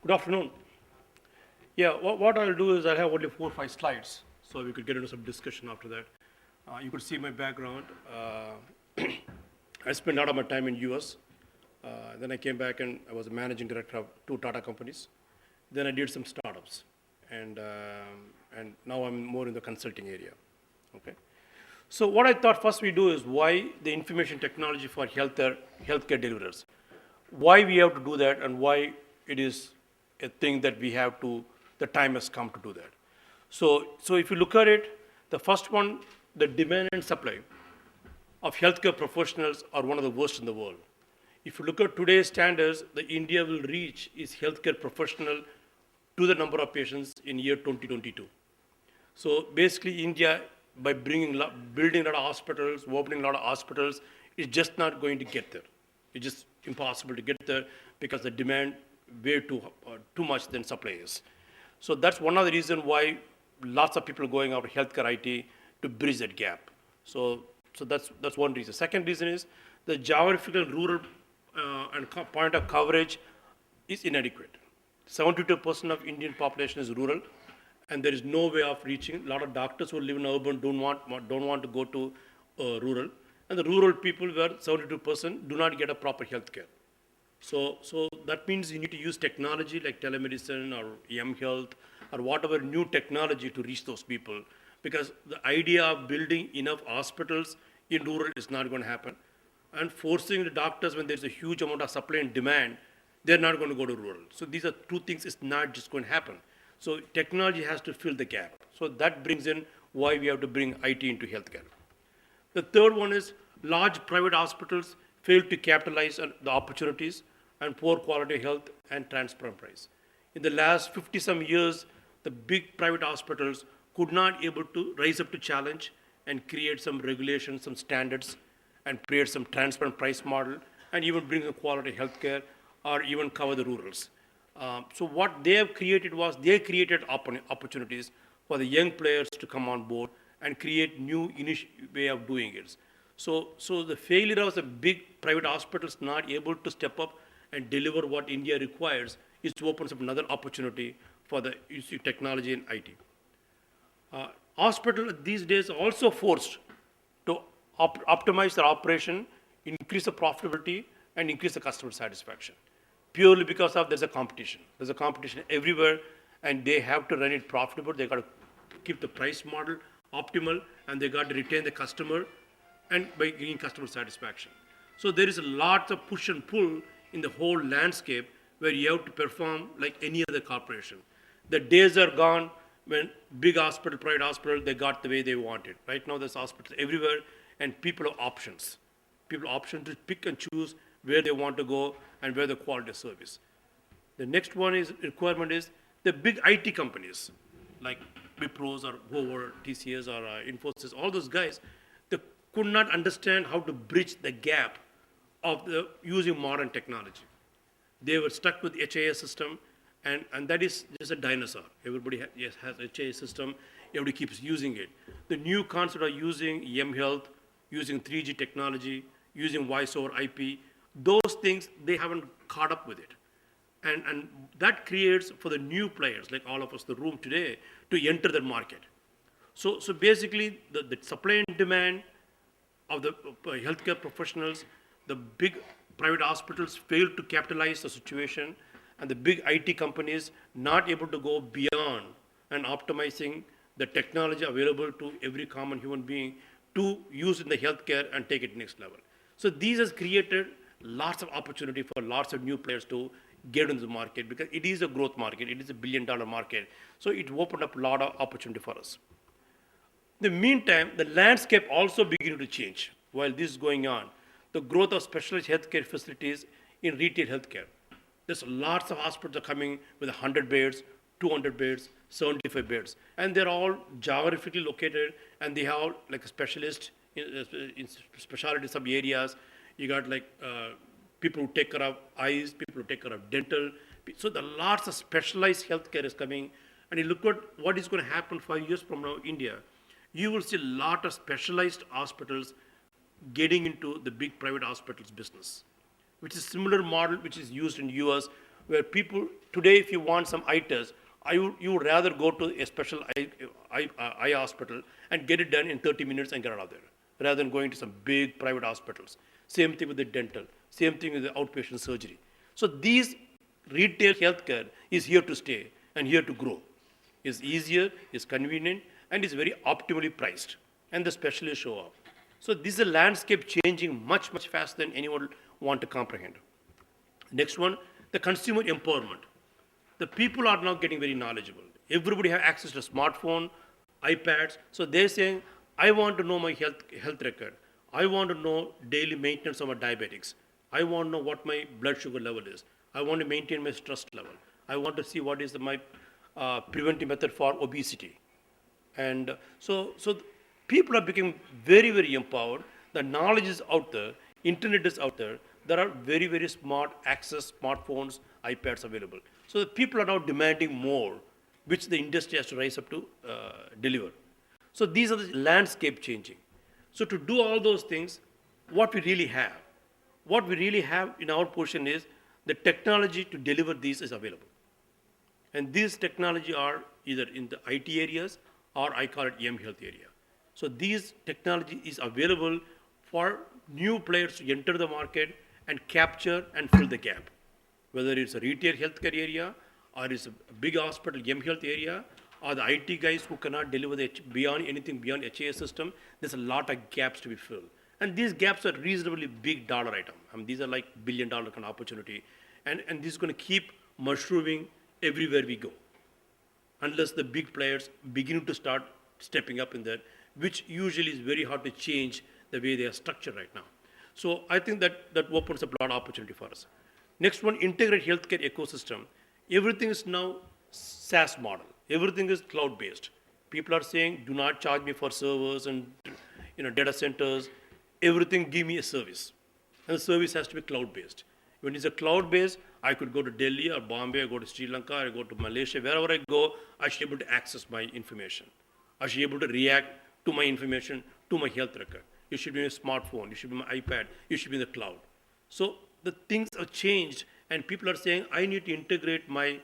Good afternoon. Yeah, what I'll do is I'll have only 4 or 5 slides, so we could get into some discussion after that. You could see my background. I spent a lot of my time in US. Then I came back and I was a managing director of 2 Tata companies. Then I did some startups, and now I'm more in the consulting area. Okay. So what I thought first we do is why the information technology for healthcare deliverers. Why we have to do that and why it is a thing that we have to, the time has come to do that. So if you look at it, the first one, the demand and supply of healthcare professionals are one of the worst in the world. If you look at today's standards, the India will reach its healthcare professional to the number of patients in year 2022. So basically, India, by building a lot of hospitals, opening a lot of hospitals, is just not going to get there. It's just impossible to get there because the demand way too much than supply is. So that's one of the reasons why lots of people are going after healthcare IT to bridge that gap. So that's one reason. Second reason is the geographical rural point of coverage is inadequate. 72% of Indian population is rural, and there is no way of reaching. A lot of doctors who live in urban don't want to go to rural, and the rural people where 72% do not get a proper health care. So that means you need to use technology like telemedicine or health or whatever new technology to reach those people, because the idea of building enough hospitals in rural is not going to happen, and forcing the doctors when there's a huge amount of supply and demand, they're not going to go to rural. So these are two things, it's not just going to happen. So technology has to fill the gap. So that brings in why we have to bring IT into healthcare. The third one is large private hospitals fail to capitalize on the opportunities and poor quality health and transparent price. In the last 50 some years, the big private hospitals could not able to rise up to challenge and create some regulations, some standards, and create some transparent price model, and even bring the quality healthcare or even cover the rurals. So what they have created was they created opportunities for the young players to come on board and create new way of doing it. So the failure of the big private hospitals not able to step up and deliver what India requires is to open up another opportunity for the use of technology and IT. Hospitals these days are also forced to optimize their operation, increase the profitability, and increase the customer satisfaction. Purely because of there's a competition. There's a competition everywhere, and they have to run it profitable. They got to keep the price model optimal, and they got to retain the customer, and by giving customer satisfaction. So there is a lot of push and pull in the whole landscape where you have to perform like any other corporation. The days are gone when big hospital, private hospital, they got the way they wanted. Right now there's hospitals everywhere, and people have options. People have options to pick and choose where they want to go and where the quality of service. The next one is requirement is the big IT companies like Wipros or Hoover, TCS or Infosys, all those guys, they could not understand how to bridge the gap of the using modern technology. They were stuck with HIS system, and that is just a dinosaur. Everybody has HIS system, everybody keeps using it. The new concept of using health, using 3G technology, using voice over IP, those things, they haven't caught up with it. And that creates for the new players, like all of us in the room today, to enter the market. So basically, the supply and demand of the healthcare professionals, the big private hospitals failed to capitalize the situation, and the big IT companies not able to go beyond and optimizing the technology available to every common human being to use in the healthcare and take it next level. So these has created lots of opportunity for lots of new players to get into the market, because it is a growth market, it is $1 billion market. So it opened up a lot of opportunity for us. In the meantime, the landscape also beginning to change while this is going on. The growth of specialized healthcare facilities in retail healthcare. There's lots of hospitals are coming with 100 beds, 200 beds, 75 beds, and they're all geographically located, and they have like a specialist in specialty sub areas. You got like people who take care of eyes, people who take care of dental. So the lots of specialized healthcare is coming, and you look at what is going to happen 5 years from now, India. You will see a lot of specialized hospitals getting into the big private hospitals business, which is similar model which is used in US, where people, today if you want some eye test, you would rather go to a special eye hospital and get it done in 30 minutes and get out of there, rather than going to some big private hospitals. Same thing with the dental, same thing with the outpatient surgery. So these retail healthcare is here to stay and here to grow. It's easier, it's convenient, and is very optimally priced. And the specialists show up. So this is a landscape changing much, much faster than anyone want to comprehend. Next one, the consumer empowerment. The people are now getting very knowledgeable. Everybody has access to smartphone, iPads. So they're saying, I want to know my health record. I want to know daily maintenance of my diabetics. I want to know what my blood sugar level is. I want to maintain my stress level. I want to see what is my preventive method for obesity. And so people are becoming very, very empowered. The knowledge is out there. Internet is out there. There are very, very smart access smartphones, iPads available. So the people are now demanding more, which the industry has to rise up to deliver. So these are the landscape changing. So to do all those things, what we really have in our portion is the technology to deliver these is available. And these technology are either in the IT areas or I call it M-Health area. So these technology is available for new players to enter the market and capture and fill the gap. Whether it's a retail healthcare area or it's a big hospital M-Health area or the IT guys who cannot deliver anything beyond HAS system, there's a lot of gaps to be filled. And these gaps are reasonably big dollar item. I mean, these are like $1 billion kind of opportunity. And this is going to keep mushrooming everywhere we go, unless the big players begin to start stepping up in that, which usually is very hard to change the way they are structured right now. So I think that opens up a lot of opportunity for us. Next one, integrated healthcare ecosystem. Everything is now SaaS model. Everything is cloud-based. People are saying, do not charge me for servers and data centers. Everything, give me a service. And the service has to be cloud-based. When it's a cloud-based, I could go to Delhi or Bombay, I go to Sri Lanka, I go to Malaysia, wherever I go, I should be able to access my information. I should be able to react to my information, to my health record. You should be in a smartphone, you should be in my iPad, you should be in the cloud. So the things have changed, and people are saying, I need to integrate my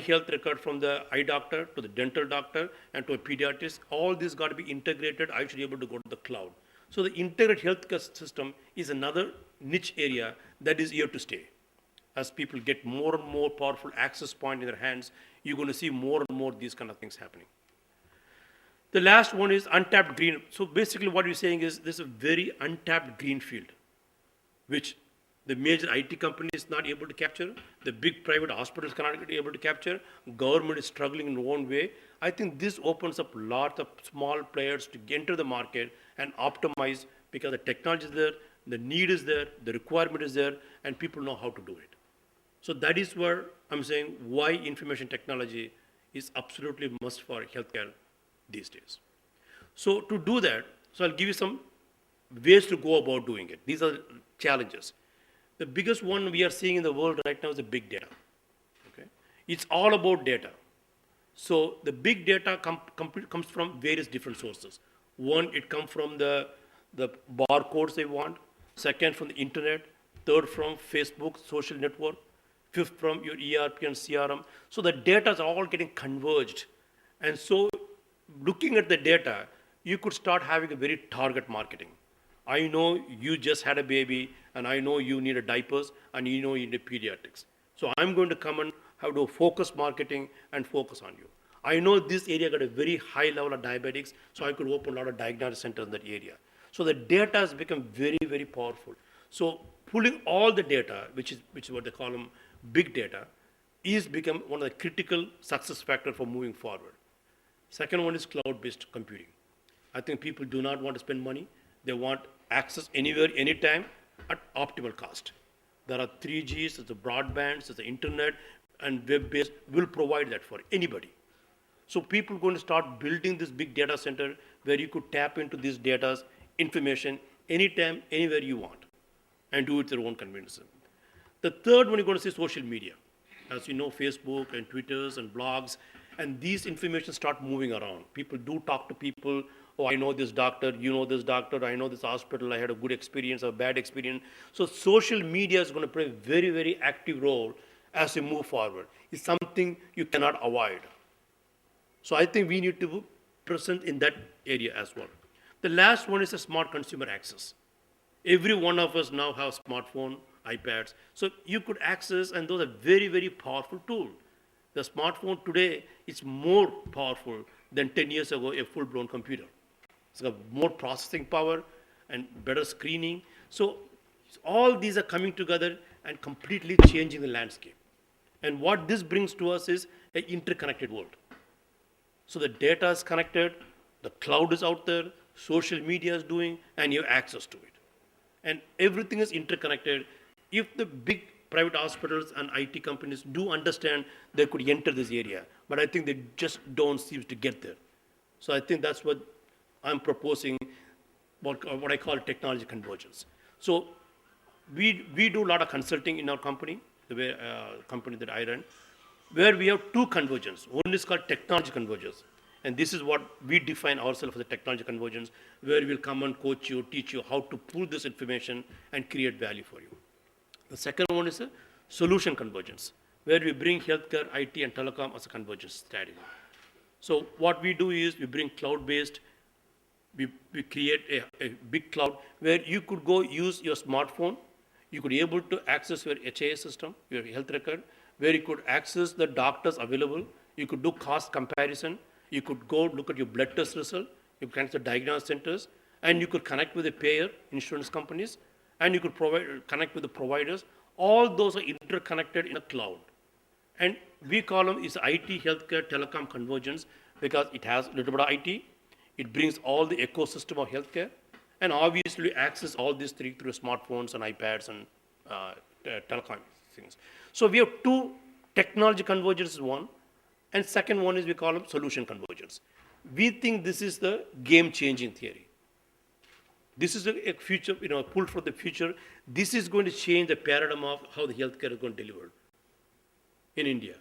health record from the eye doctor to the dental doctor and to a pediatrician. All this got to be integrated. I should be able to go to the cloud. So the integrated healthcare system is another niche area that is here to stay. As people get more and more powerful access point in their hands, you're going to see more and more these kind of things happening. The last one is untapped green. So basically what we're saying is there's a very untapped green field, which the major IT company is not able to capture, the big private hospitals cannot be able to capture, government is struggling in their own way. I think this opens up lots of small players to enter the market and optimize, because the technology is there, the need is there, the requirement is there, and people know how to do it. So that is where I'm saying why information technology is absolutely must for healthcare these days. So to do that, so I'll give you some ways to go about doing it. These are challenges. The biggest one we are seeing in the world right now is the big data. Okay? It's all about data. So the big data comes from various different sources. One, it comes from the barcodes they want. Second, from the internet. Third, from Facebook, social network. Fifth, from your ERP and CRM. So the data is all getting converged. And so looking at the data, you could start having a very target marketing. I know you just had a baby, and I know you need a diapers, and you know you need pediatrics. So I'm going to come and have to focus marketing and focus on you. I know this area got a very high level of diabetics, so I could open a lot of diagnostic centers in that area. So the data has become very, very powerful. So pulling all the data, which is what they call them big data, is become one of the critical success factors for moving forward. Second one is cloud-based computing. I think people do not want to spend money. They want access anywhere, anytime, at optimal cost. There are 3Gs, there's the broadbands, there's the internet, and web-based will provide that for anybody. So people are going to start building this big data center where you could tap into these data's information anytime, anywhere you want, and do it at your own convenience. The third one, you're going to see social media. As you know, Facebook and Twitters and blogs, and these information start moving around. People do talk to people. Oh, I know this doctor, you know this doctor, I know this hospital, I had a good experience or a bad experience. So social media is going to play a very, very active role as we move forward. It's something you cannot avoid. So I think we need to be present in that area as well. The last one is a smart consumer access. Every one of us now have smartphone, iPads. So you could access, and those are very, very powerful tools. The smartphone today is more powerful than 10 years ago, a full-blown computer. It's got more processing power and better screening. So all these are coming together and completely changing the landscape. And what this brings to us is an interconnected world. So the data is connected, the cloud is out there, social media is doing, and you have access to it. And everything is interconnected. If the big private hospitals and IT companies do understand, they could enter this area. But I think they just don't seem to get there. So I think that's what I'm proposing, what I call technology convergence. So we do a lot of consulting in our company, the way, company that I run, where we have two convergence. One is called technology convergence. And this is what we define ourselves as a technology convergence, where we'll come and coach you, teach you how to pull this information and create value for you. The second one is a solution convergence, where we bring healthcare, IT, and telecom as a convergence strategy. So what we do is we bring cloud-based, we create a big cloud where you could go use your smartphone, you could be able to access your HIA system, your health record, where you could access the doctors available, you could do cost comparison, you could go look at your blood test result, you could connect the diagnostic centers, and you could connect with the payer, insurance companies, and you could connect with the providers. All those are interconnected in a cloud. And we call them is IT, healthcare, telecom convergence because it has a little bit of IT, it brings all the ecosystem of healthcare, and obviously access all these three through smartphones and iPads and telecom things. So we have two technology convergence one, and second one is we call them solution convergence. We think this is the game-changing theory. This is a future, pull for the future. This is going to change the paradigm of how the healthcare is going to deliver in India.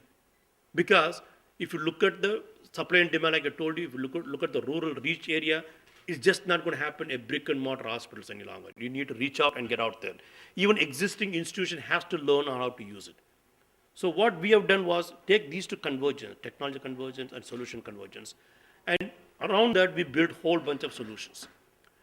Because if you look at the supply and demand, like I told you, if you look at the rural reach area, it's just not going to happen at brick and mortar hospitals any longer. You need to reach out and get out there. Even existing institution has to learn how to use it. So what we have done was take these two convergence, technology convergence and solution convergence, and around that we built a whole bunch of solutions.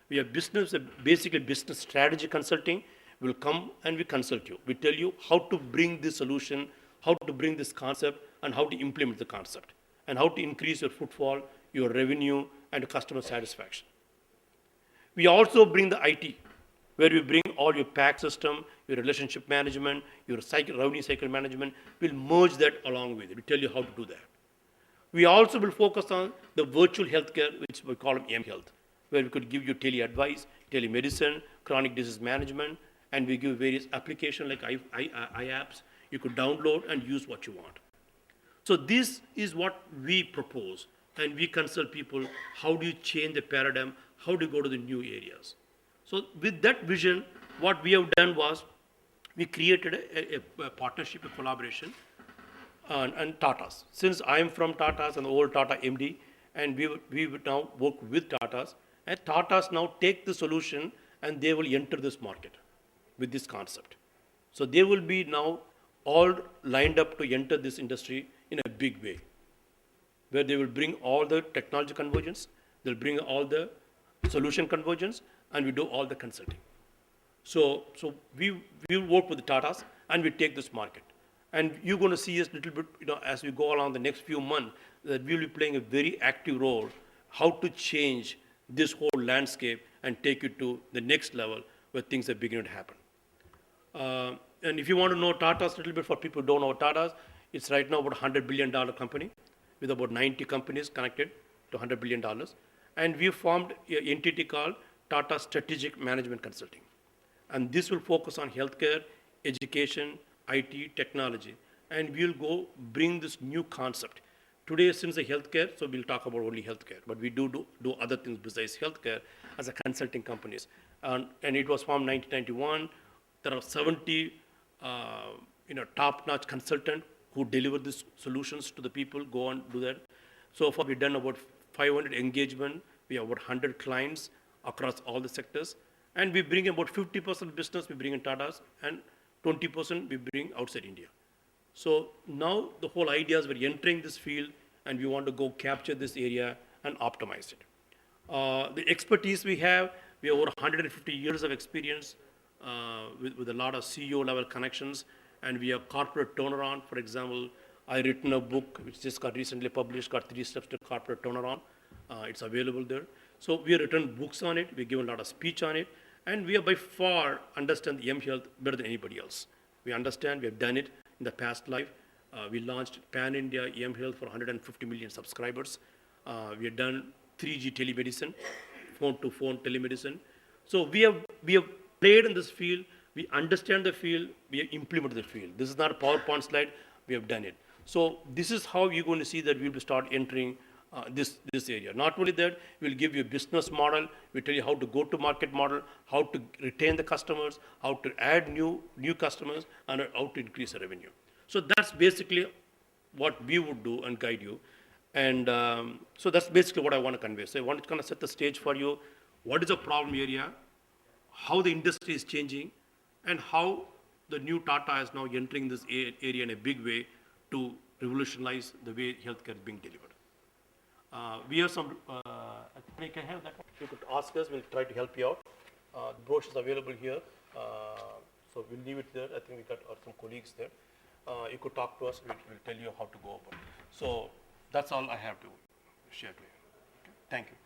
We have basically business strategy consulting. We'll come and we consult you. We tell you how to bring this solution, how to bring this concept, and how to implement the concept, and how to increase your footfall, your revenue, and customer satisfaction. We also bring the IT, where we bring all your PAC system, your relationship management, your revenue cycle management. We'll merge that along with it. We tell you how to do that. We also will focus on the virtual healthcare, which we call M-Health, where we could give you tele-advice, telemedicine, chronic disease management, and we give various applications like iApps. You could download and use what you want. So this is what we propose, and we consult people, how do you change the paradigm, how do you go to the new areas. So with that vision, what we have done was, we created a partnership, a collaboration, and Tatas. Since I am from Tatas and the old Tata MD, and we would now work with Tatas, and Tatas now take the solution and they will enter this market with this concept. So they will be now all lined up to enter this industry in a big way, where they will bring all the technology convergence, they'll bring all the solution convergence, and we do all the consulting. So we will work with the Tatas and we take this market. And you're going to see us a little bit, as we go along the next few months, that we will be playing a very active role, how to change this whole landscape and take it to the next level where things are beginning to happen. And if you want to know Tatas a little bit, for people who don't know Tatas, it's right now about $100 billion company with about 90 companies connected to $100 billion. And we formed an entity called Tata Strategic Management Consulting. And this will focus on healthcare, education, IT, technology. And we'll go bring this new concept. Today, since the healthcare, so we'll talk about only healthcare, but we do other things besides healthcare as a consulting companies. And it was formed in 1991. There are 70 top-notch consultants who deliver these solutions to the people, go and do that. So far, we've done about 500 engagement. We have about 100 clients across all the sectors. And we bring about 50% business we bring in Tatas, and 20% we bring outside India. So now the whole idea is we're entering this field and we want to go capture this area and optimize it. The expertise we have over 150 years of experience with a lot of CEO level connections, and we have corporate turnaround. For example, I written a book which just got recently published, got 3 steps to corporate turnaround. It's available there. So we have written books on it, we give a lot of speech on it, and we have by far understand the mHealth better than anybody else. We understand, we have done it in the past life. We launched Pan-India mHealth for 150 million subscribers. We have done 3G telemedicine, phone-to-phone telemedicine. So we have played in this field, we understand the field, we have implemented the field. This is not a PowerPoint slide, we have done it. So this is how you're going to see that we'll start entering this area. Not only that, we'll give you a business model, we'll tell you how to go to market model, how to retain the customers, how to add new customers, and how to increase the revenue. So that's basically what we would do and guide you. And so that's basically what I want to convey. So I want to kind of set the stage for you. What is the problem area? How the industry is changing, and how the new Tata is now entering this area in a big way to revolutionize the way healthcare is being delivered. We have some, I can have that one. You could ask us, we'll try to help you out. The brochure is available here. So we'll leave it there. I think we got some colleagues there. You could talk to us, we'll tell you how to go about it. So that's all I have to share to you. Okay. Thank you.